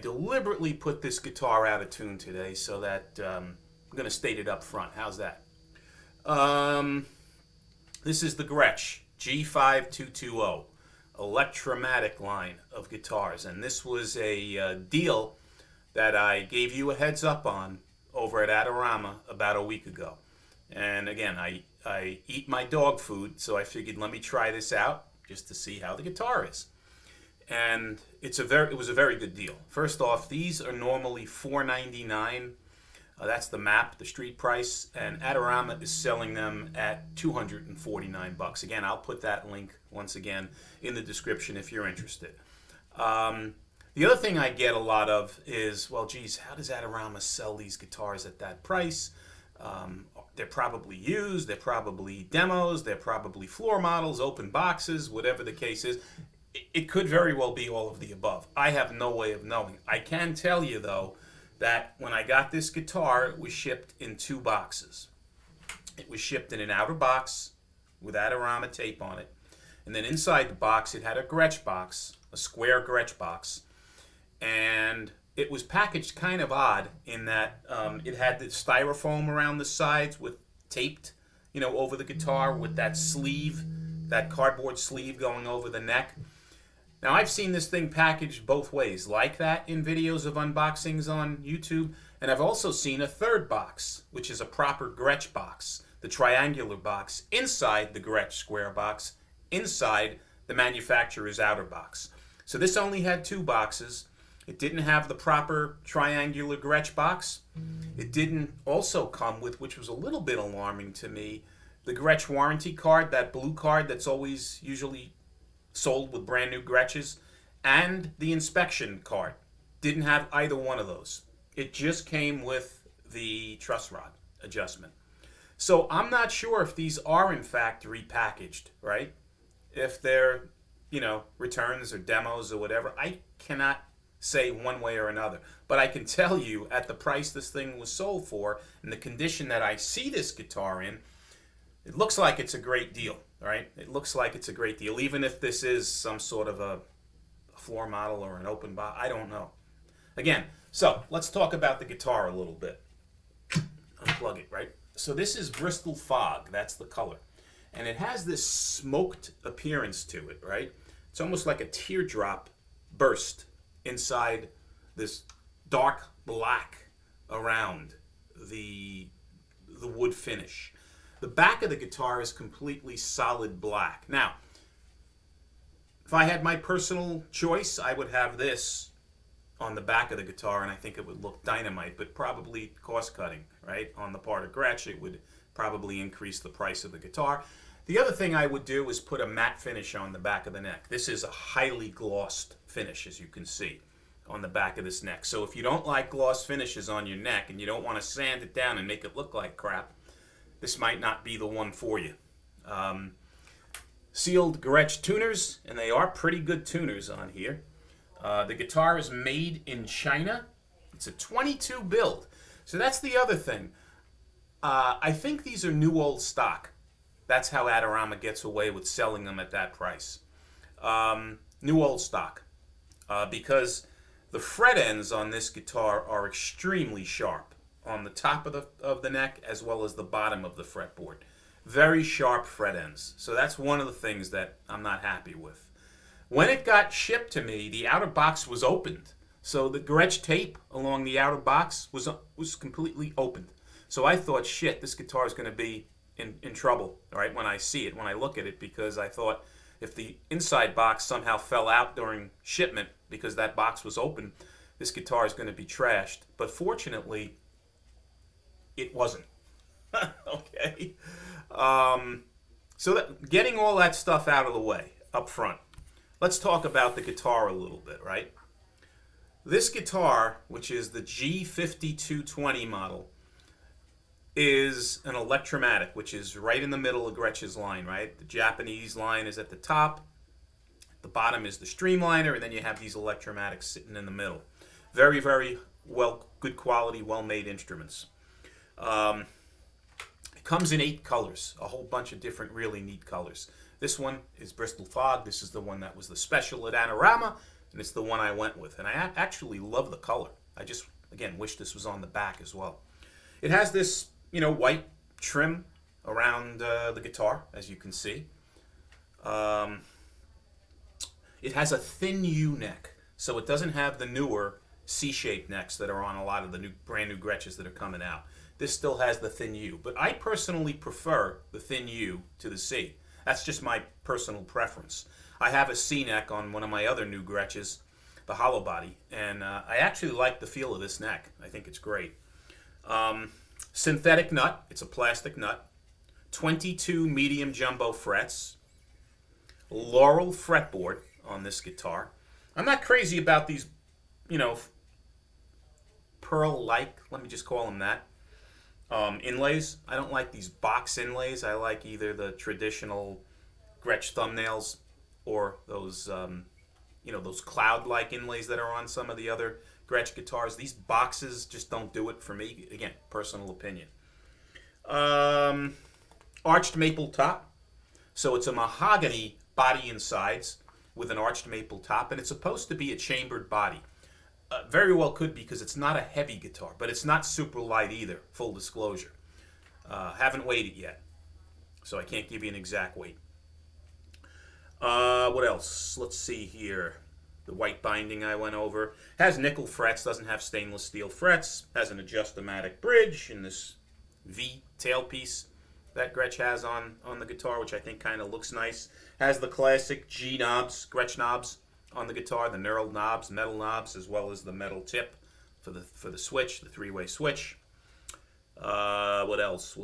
Deliberately put this guitar out of tune today so that I'm going to state it up front. How's that? This is the Gretsch G5220 Electromatic line of guitars, and this was a deal that I gave you a heads up on over at Adorama about a week ago. And again, I eat my dog food, so I figured let me try this out just to see how the guitar is. And it was a very good deal. First off, these are normally $4.99. That's the map, the street price, and Adorama is selling them at $249. Again, I'll put that link once again in the description if you're interested. The other thing I get a lot of is, well, geez, how does Adorama sell these guitars at that price? They're probably used, they're probably demos, they're probably floor models, open boxes, whatever the case is. It could very well be all of the above. I have no way of knowing. I can tell you, though, that when I got this guitar, it was shipped in 2 boxes. It was shipped in an outer box with Adorama tape on it. And then inside the box, it had a Gretsch box, a square Gretsch box. And it was packaged kind of odd in that it had the styrofoam around the sides with taped, over the guitar with that sleeve, that cardboard sleeve going over the neck. Now, I've seen this thing packaged both ways, like that in videos of unboxings on YouTube, and I've also seen a third box, which is a proper Gretsch box, the triangular box, inside the Gretsch square box, inside the manufacturer's outer box. So this only had 2 boxes. It didn't have the proper triangular Gretsch box. It didn't also come with, which was a little bit alarming to me, the Gretsch warranty card, that blue card that's always usually sold with brand new Gretsches, and the inspection card. Didn't have either one of those. It just came with the truss rod adjustment. So I'm not sure if these are in fact repackaged, right? If they're, returns or demos or whatever. I cannot say one way or another. But I can tell you at the price this thing was sold for and the condition that I see this guitar in, it looks like it's a great deal, right? It looks like it's a great deal, even if this is some sort of a floor model or an open box. I don't know. Again, so let's talk about the guitar a little bit. Unplug it, right? So this is Bristol Fog. That's the color. And it has this smoked appearance to it, right? It's almost like a teardrop burst inside this dark black around the wood finish. The back of the guitar is completely solid black. Now, if I had my personal choice, I would have this on the back of the guitar, and I think it would look dynamite, but probably cost-cutting, right? On the part of Gretsch, it would probably increase the price of the guitar. The other thing I would do is put a matte finish on the back of the neck. This is a highly glossed finish, as you can see, on the back of this neck. So if you don't like gloss finishes on your neck and you don't want to sand it down and make it look like crap, this might not be the one for you. Sealed Gretsch tuners, and they are pretty good tuners on here. The guitar is made in China. It's a 22 build. So that's the other thing. I think these are new old stock. That's how Adorama gets away with selling them at that price. New old stock. Because the fret ends on this guitar are extremely sharp on the top of the neck as well as the bottom of the fretboard. Very sharp fret ends. So that's one of the things that I'm not happy with. When it got shipped to me, the outer box was opened. So the Gretsch tape along the outer box was completely opened. So I thought, shit, this guitar is going to be in trouble, all right, when I see it, when I look at it, because I thought if the inside box somehow fell out during shipment because that box was open, this guitar is going to be trashed. But fortunately, it wasn't. Okay. Okay. Getting all that stuff out of the way up front, let's talk about the guitar a little bit, right? This guitar, which is the G5220 model, is an electromatic, which is right in the middle of Gretsch's line, right? The Japanese line is at the top, the bottom is the streamliner, and then you have these electromatics sitting in the middle. Very, very good quality, well-made instruments. It comes in 8 colors, a whole bunch of different really neat colors. This one is Bristol Fog. This is the one that was the special at Adorama, and it's the one I went with. And I actually love the color. I just, again, wish this was on the back as well. It has this, white trim around the guitar, as you can see. It has a thin U neck, so it doesn't have the newer C-shaped necks that are on a lot of the brand new Gretsches that are coming out. This still has the thin U, but I personally prefer the thin U to the C. That's just my personal preference. I have a C neck on one of my other new Gretsches, the hollow body, and I actually like the feel of this neck. I think it's great. Synthetic nut, it's a plastic nut. 22 medium jumbo frets. Laurel fretboard on this guitar. I'm not crazy about these, pearl-like, let me just call them that, inlays. I don't like these box inlays. I like either the traditional Gretsch thumbnails or those, those cloud-like inlays that are on some of the other Gretsch guitars. These boxes just don't do it for me. Again, personal opinion. Arched maple top. So it's a mahogany body and sides with an arched maple top, and it's supposed to be a chambered body. Very well could be, because it's not a heavy guitar, but it's not super light either, full disclosure. Haven't weighed it yet, so I can't give you an exact weight. What else? Let's see here. The white binding I went over. Has nickel frets, doesn't have stainless steel frets. Has an adjustomatic bridge in this V tailpiece that Gretsch has on the guitar, which I think kind of looks nice. Has the classic G knobs, Gretsch knobs on the guitar, the knurled knobs, metal knobs, as well as the metal tip for the switch, the 3-way switch. What else?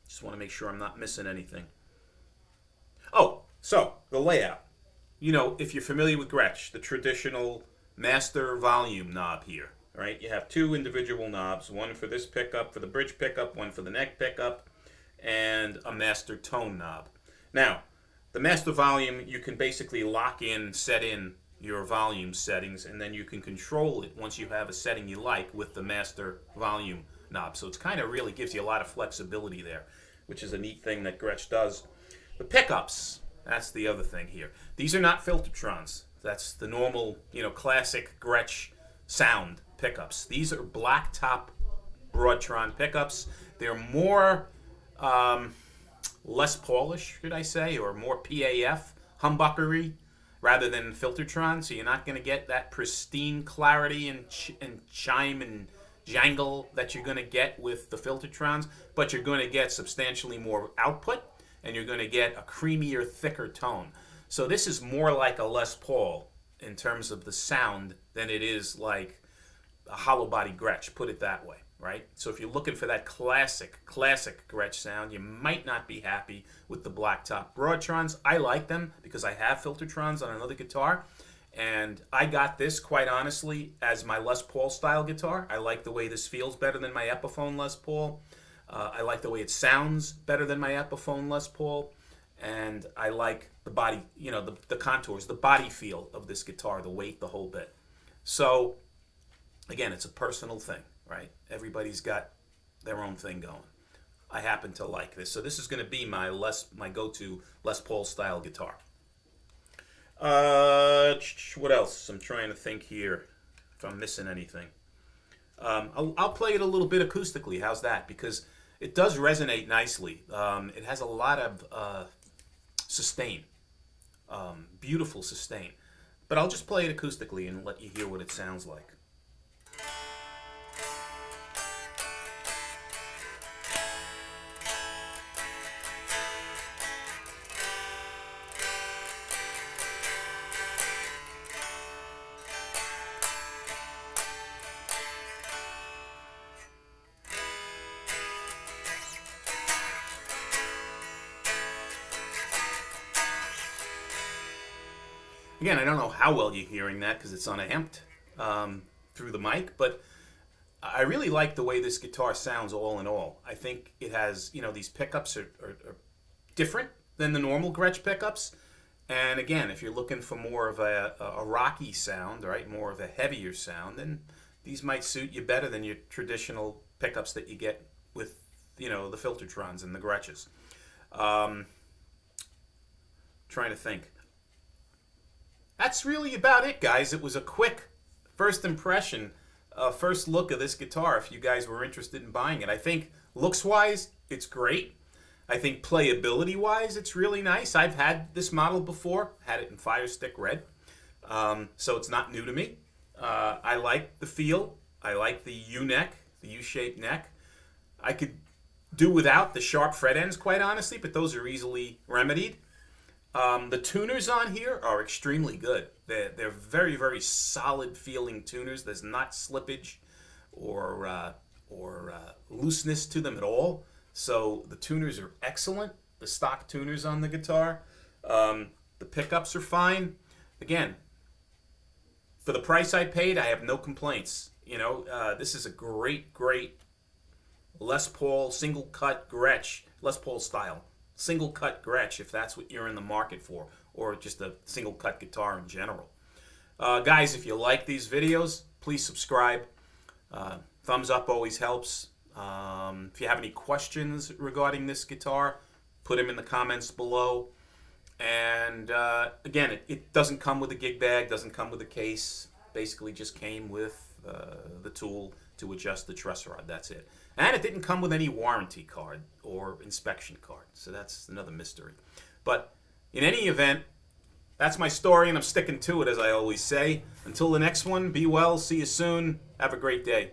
Just want to make sure I'm not missing anything. Oh, so the layout. If you're familiar with Gretsch, the traditional master volume knob here, right? You have 2 individual knobs, one for this pickup, for the bridge pickup, one for the neck pickup, and a master tone knob. Now, the master volume, you can basically set in your volume settings, and then you can control it once you have a setting you like with the master volume knob. So it's kind of really gives you a lot of flexibility there, which is a neat thing that Gretsch does. The pickups, that's the other thing here. These are not Filtertrons. That's the normal, classic Gretsch sound pickups. These are black top Broadtron pickups. They're more less Paulish, should I say, or more PAF, humbuckery, rather than Filtertron. So you're not going to get that pristine clarity and chime and jangle that you're going to get with the Filtertrons, but you're going to get substantially more output, and you're going to get a creamier, thicker tone. So this is more like a Les Paul in terms of the sound than it is like a hollow body Gretsch, put it that way, right? So if you're looking for that classic Gretsch sound, you might not be happy with the black top Broadtrons. I like them because I have Filtertrons on another guitar, and I got this, quite honestly, as my Les Paul style guitar. I like the way this feels better than my Epiphone Les Paul. I like the way it sounds better than my Epiphone Les Paul, and I like the body, the contours, the body feel of this guitar, the weight, the whole bit. So, again, it's a personal thing, right? Everybody's got their own thing going. I happen to like this. So this is going to be my go-to Les Paul style guitar. What else? I'm trying to think here if I'm missing anything. I'll play it a little bit acoustically. How's that? Because it does resonate nicely. It has a lot of sustain, beautiful sustain. But I'll just play it acoustically and let you hear what it sounds like. Again, I don't know how well you're hearing that because it's unamped through the mic, but I really like the way this guitar sounds all in all. I think it has, these pickups are different than the normal Gretsch pickups. And again, if you're looking for more of a rocky sound, right, more of a heavier sound, then these might suit you better than your traditional pickups that you get with, the Filtertrons and the Gretches. Trying to think. That's really about it, guys. It was a quick first impression, first look of this guitar if you guys were interested in buying it. I think looks-wise, it's great. I think playability-wise, it's really nice. I've had this model before, had it in Firestick Red, so it's not new to me. I like the feel. I like the U-neck, the U-shaped neck. I could do without the sharp fret ends, quite honestly, but those are easily remedied. The tuners on here are extremely good. They're very, very solid feeling tuners. There's not slippage or looseness to them at all. So the tuners are excellent. The stock tuners on the guitar. The pickups are fine. Again, for the price I paid, I have no complaints. This is a great, great Les Paul single cut Gretsch, Les Paul style. Single cut Gretsch, if that's what you're in the market for, or just a single cut guitar in general. Guys, if you like these videos, please subscribe. Thumbs up always helps. If you have any questions regarding this guitar, put them in the comments below. And again, it doesn't come with a gig bag, doesn't come with a case. Basically just came with the tool to adjust the truss rod. That's it. And it didn't come with any warranty card or inspection card. So that's another mystery. But in any event, that's my story, and I'm sticking to it, as I always say. Until the next one, be well, see you soon, have a great day.